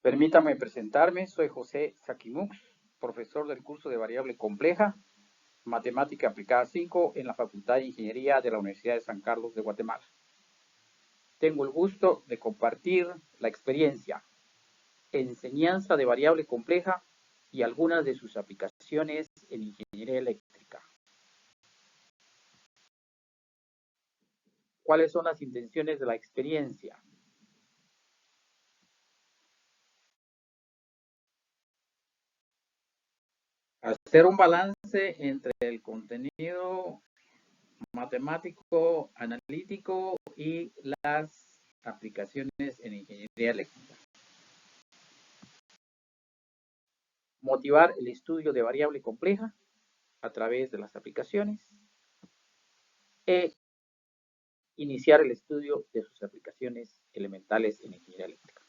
Permítame presentarme, soy José Sakimux, profesor del curso de variable compleja, Matemática Aplicada 5 en la Facultad de Ingeniería de la Universidad de San Carlos de Guatemala. Tengo el gusto de compartir la experiencia, enseñanza de variable compleja y algunas de sus aplicaciones en ingeniería eléctrica. ¿Cuáles son las intenciones de la experiencia? Hacer un balance entre el contenido matemático, analítico y las aplicaciones en ingeniería eléctrica. Motivar el estudio de variable compleja a través de las aplicaciones e iniciar el estudio de sus aplicaciones elementales en ingeniería eléctrica.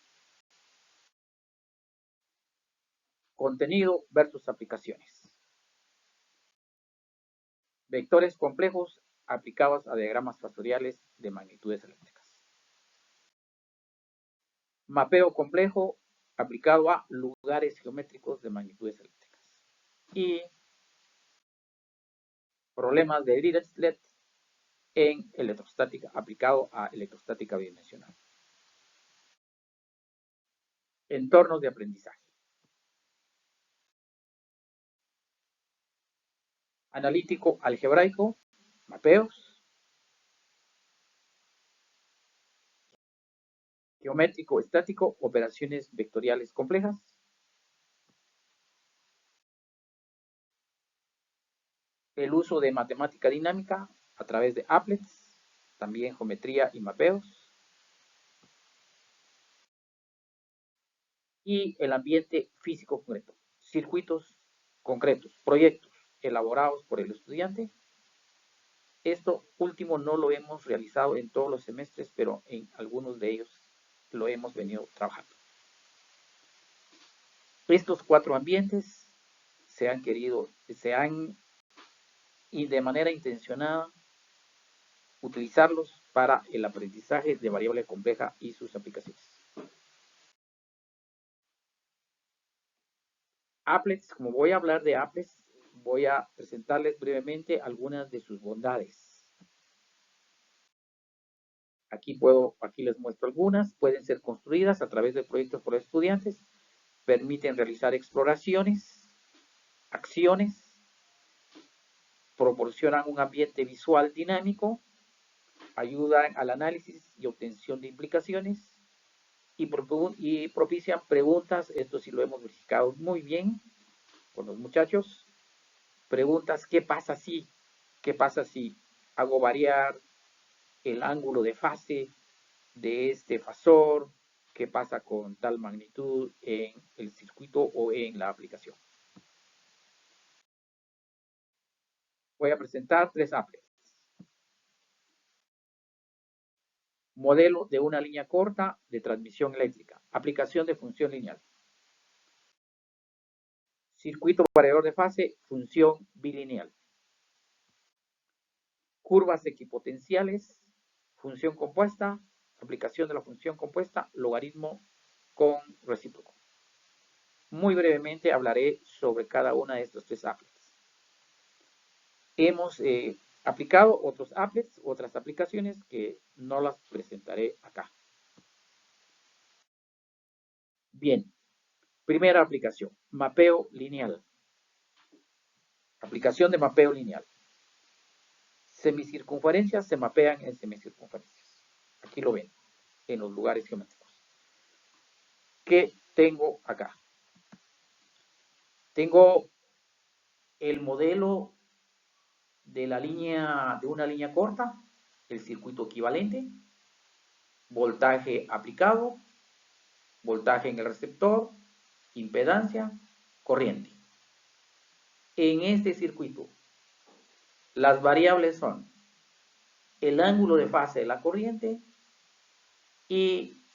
Contenido versus aplicaciones. Vectores complejos aplicados a diagramas factoriales de magnitudes eléctricas. Mapeo complejo aplicado a lugares geométricos de magnitudes eléctricas. Y problemas de Dirichlet en electrostática, aplicado a electrostática bidimensional. Entornos de aprendizaje. Analítico algebraico, mapeos. Geométrico estático, operaciones vectoriales complejas. El uso de matemática dinámica a través de applets, también geometría y mapeos. Y el ambiente físico concreto, circuitos concretos, proyectos elaborados por el estudiante. Esto último no lo hemos realizado en todos los semestres, pero en algunos de ellos lo hemos venido trabajando. Estos 4 ambientes se han y de manera intencionada utilizarlos para el aprendizaje de variable compleja y sus aplicaciones. Applets, como voy a hablar de applets, voy a presentarles brevemente algunas de sus bondades. Aquí les muestro algunas. Pueden ser construidas a través de proyectos por estudiantes, permiten realizar exploraciones, acciones, proporcionan un ambiente visual dinámico, ayudan al análisis y obtención de implicaciones y propician preguntas. Esto sí lo hemos verificado muy bien con los muchachos. Preguntas: ¿qué pasa si? ¿Qué pasa si hago variar el ángulo de fase de este fasor? ¿Qué pasa con tal magnitud en el circuito o en la aplicación? Voy a presentar 3 applets. Modelo de una línea corta de transmisión eléctrica. Aplicación de función lineal. Circuito variador de fase, función bilineal. Curvas equipotenciales, función compuesta, aplicación de la función compuesta, logaritmo con recíproco. Muy brevemente hablaré sobre cada una de estos 3 applets. Hemos aplicado otros applets, otras aplicaciones que no las presentaré acá. Bien, primera aplicación, mapeo lineal. Aplicación de mapeo lineal. Semicircunferencias se mapean en semicircunferencias. Aquí lo ven, en los lugares geométricos. ¿Qué tengo acá? Tengo el modelo de una línea corta, el circuito equivalente, voltaje aplicado, voltaje en el receptor, impedancia, corriente. En este circuito, las variables son el ángulo de fase de la corriente y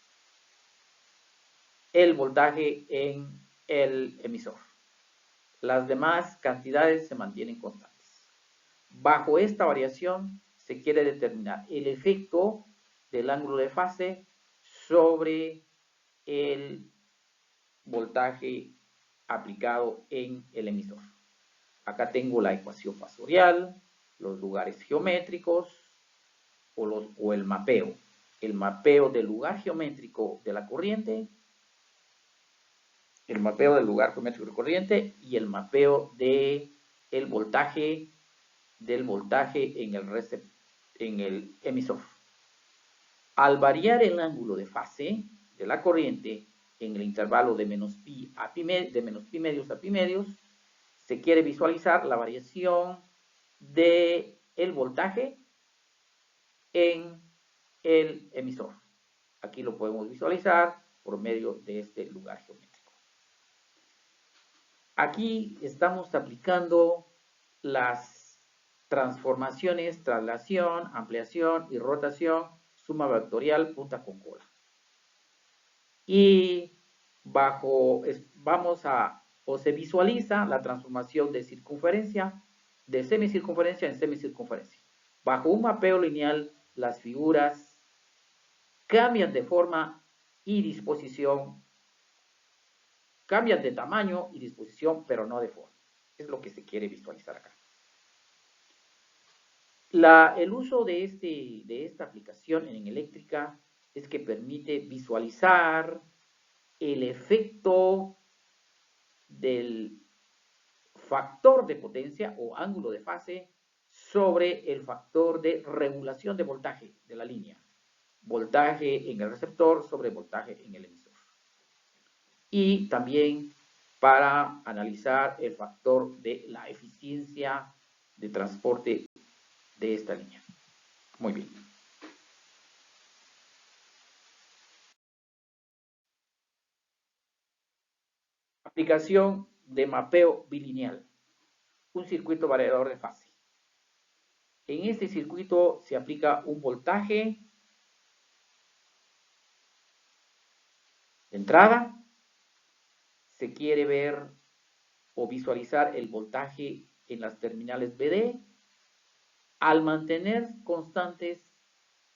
el voltaje en el emisor. Las demás cantidades se mantienen constantes. Bajo esta variación se quiere determinar el efecto del ángulo de fase sobre el voltaje aplicado en el emisor. Acá tengo la ecuación fasorial, los lugares geométricos o el mapeo. El mapeo del lugar geométrico de la corriente, el mapeo del lugar geométrico de la corriente y el mapeo del voltaje en el emisor. Al variar el ángulo de fase de la corriente en el intervalo de menos pi medios a pi medios, se quiere visualizar la variación del voltaje en el emisor. Aquí lo podemos visualizar por medio de este lugar geométrico. Aquí estamos aplicando las transformaciones, traslación, ampliación y rotación, suma vectorial, punta con cola. Y se visualiza la transformación de circunferencia, de semicircunferencia en semicircunferencia. Bajo un mapeo lineal, las figuras cambian de forma y disposición, cambian de tamaño y disposición, pero no de forma. Es lo que se quiere visualizar acá. El uso de esta aplicación en eléctrica es que permite visualizar el efecto del factor de potencia o ángulo de fase sobre el factor de regulación de voltaje de la línea. Voltaje en el receptor sobre voltaje en el emisor. Y también para analizar el factor de la eficiencia de transporte de esta línea. Muy bien. Aplicación de mapeo bilineal. Un circuito variador de fase. En este circuito se aplica un voltaje de entrada. Se quiere ver o visualizar el voltaje en las terminales BD. Al mantener constantes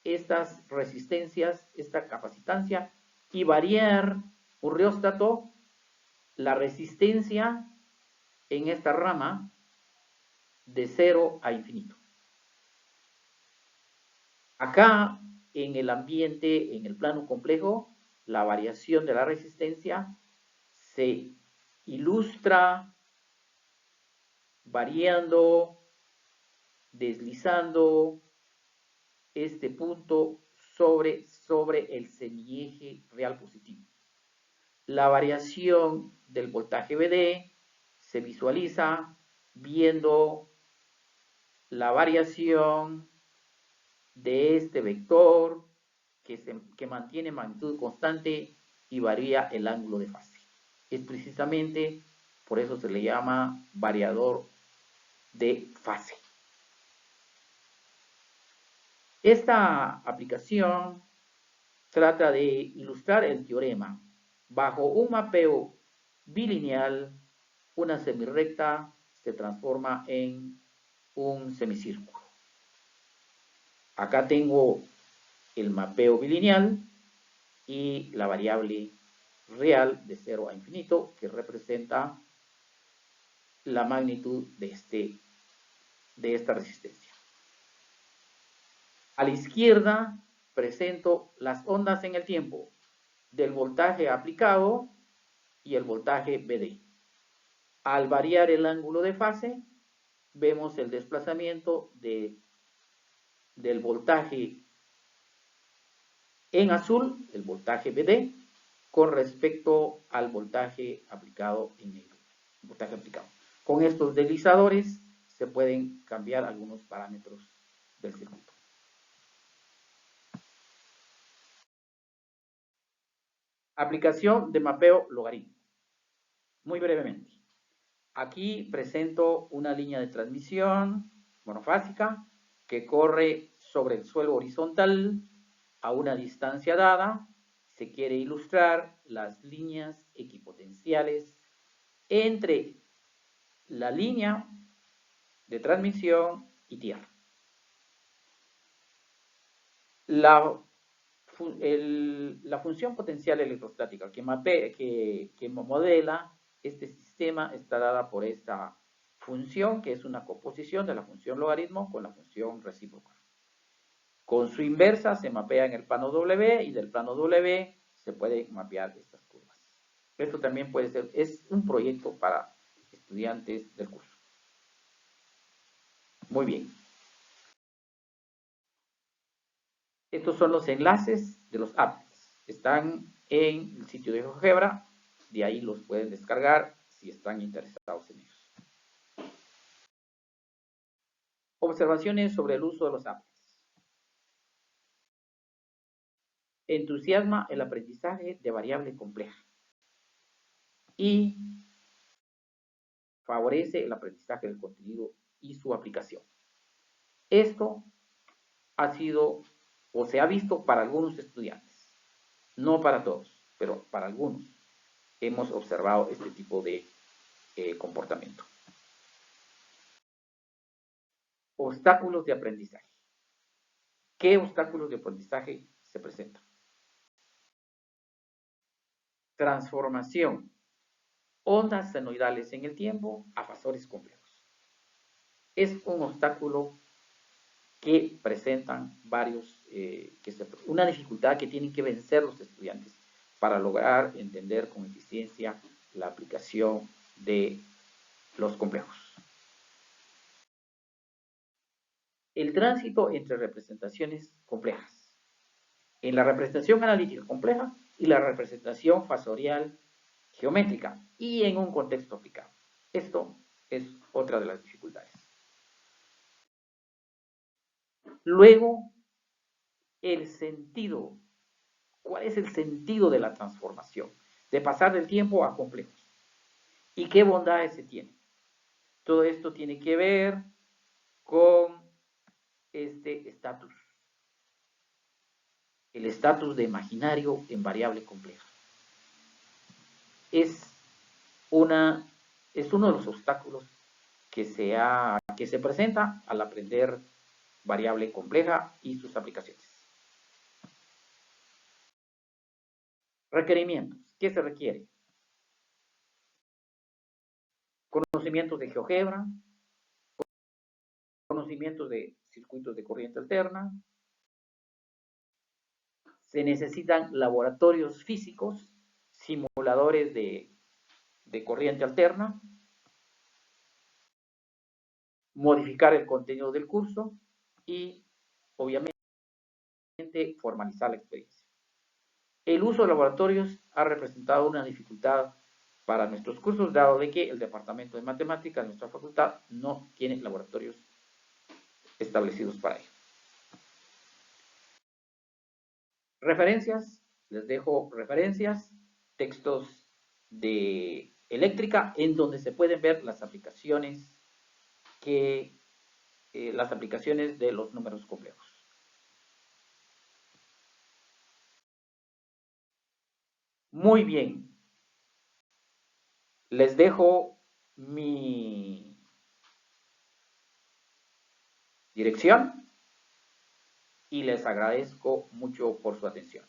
estas resistencias, esta capacitancia, y variar un rióstato, la resistencia en esta rama de 0 a infinito. Acá, en el ambiente, en el plano complejo, la variación de la resistencia se ilustra variando, deslizando este punto sobre el semieje real positivo. La variación del voltaje BD se visualiza viendo la variación de este vector que mantiene magnitud constante y varía el ángulo de fase. Es precisamente por eso se le llama variador de fase. Esta aplicación trata de ilustrar el teorema. Bajo un mapeo bilineal, una semirrecta se transforma en un semicírculo. Acá tengo el mapeo bilineal y la variable real de 0 a infinito, que representa la magnitud de esta resistencia. A la izquierda presento las ondas en el tiempo del voltaje aplicado y el voltaje BD. Al variar el ángulo de fase, vemos el desplazamiento del voltaje en azul, el voltaje BD, con respecto al voltaje aplicado en negro. Voltaje aplicado. Con estos deslizadores se pueden cambiar algunos parámetros del circuito. Aplicación de mapeo logarítmico. Muy brevemente. Aquí presento una línea de transmisión monofásica que corre sobre el suelo horizontal a una distancia dada. Se quiere ilustrar las líneas equipotenciales entre la línea de transmisión y tierra. La la función potencial electrostática que modela este sistema está dada por esta función, que es una composición de la función logaritmo con la función recíproca. Con su inversa se mapea en el plano W y del plano W se puede mapear estas curvas. Esto también puede ser, es un proyecto para estudiantes del curso. Muy bien. Estos son los enlaces de los applets. Están en el sitio de GeoGebra, de ahí los pueden descargar si están interesados en ellos. Observaciones sobre el uso de los applets. Entusiasma el aprendizaje de variable compleja y favorece el aprendizaje del contenido y su aplicación. Esto ha sido o se ha visto para algunos estudiantes, no para todos, pero para algunos hemos observado este tipo de comportamiento. Obstáculos de aprendizaje. ¿Qué obstáculos de aprendizaje se presentan? Transformación. Ondas senoidales en el tiempo a fasores complejos. Es un obstáculo que presentan varios, una dificultad que tienen que vencer los estudiantes para lograr entender con eficiencia la aplicación de los complejos. El tránsito entre representaciones complejas. En la representación analítica compleja y la representación fasorial geométrica y en un contexto aplicado. Esto es otra de las dificultades. Luego, el sentido. ¿Cuál es el sentido de la transformación? De pasar del tiempo a complejos. ¿Y qué bondades se tiene? Todo esto tiene que ver con este estatus. El estatus de imaginario en variable compleja. Es uno de los obstáculos que se presenta al aprender variable compleja y sus aplicaciones. Requerimientos. ¿Qué se requiere? Conocimientos de GeoGebra, conocimientos de circuitos de corriente alterna. Se necesitan laboratorios físicos, simuladores de corriente alterna, modificar el contenido del curso y, obviamente, formalizar la experiencia. El uso de laboratorios ha representado una dificultad para nuestros cursos, dado de que el departamento de matemáticas de nuestra facultad no tiene laboratorios establecidos para ello. Referencias, les dejo referencias, textos de eléctrica en donde se pueden ver las aplicaciones de los números complejos. Muy bien. Les dejo mi dirección y les agradezco mucho por su atención.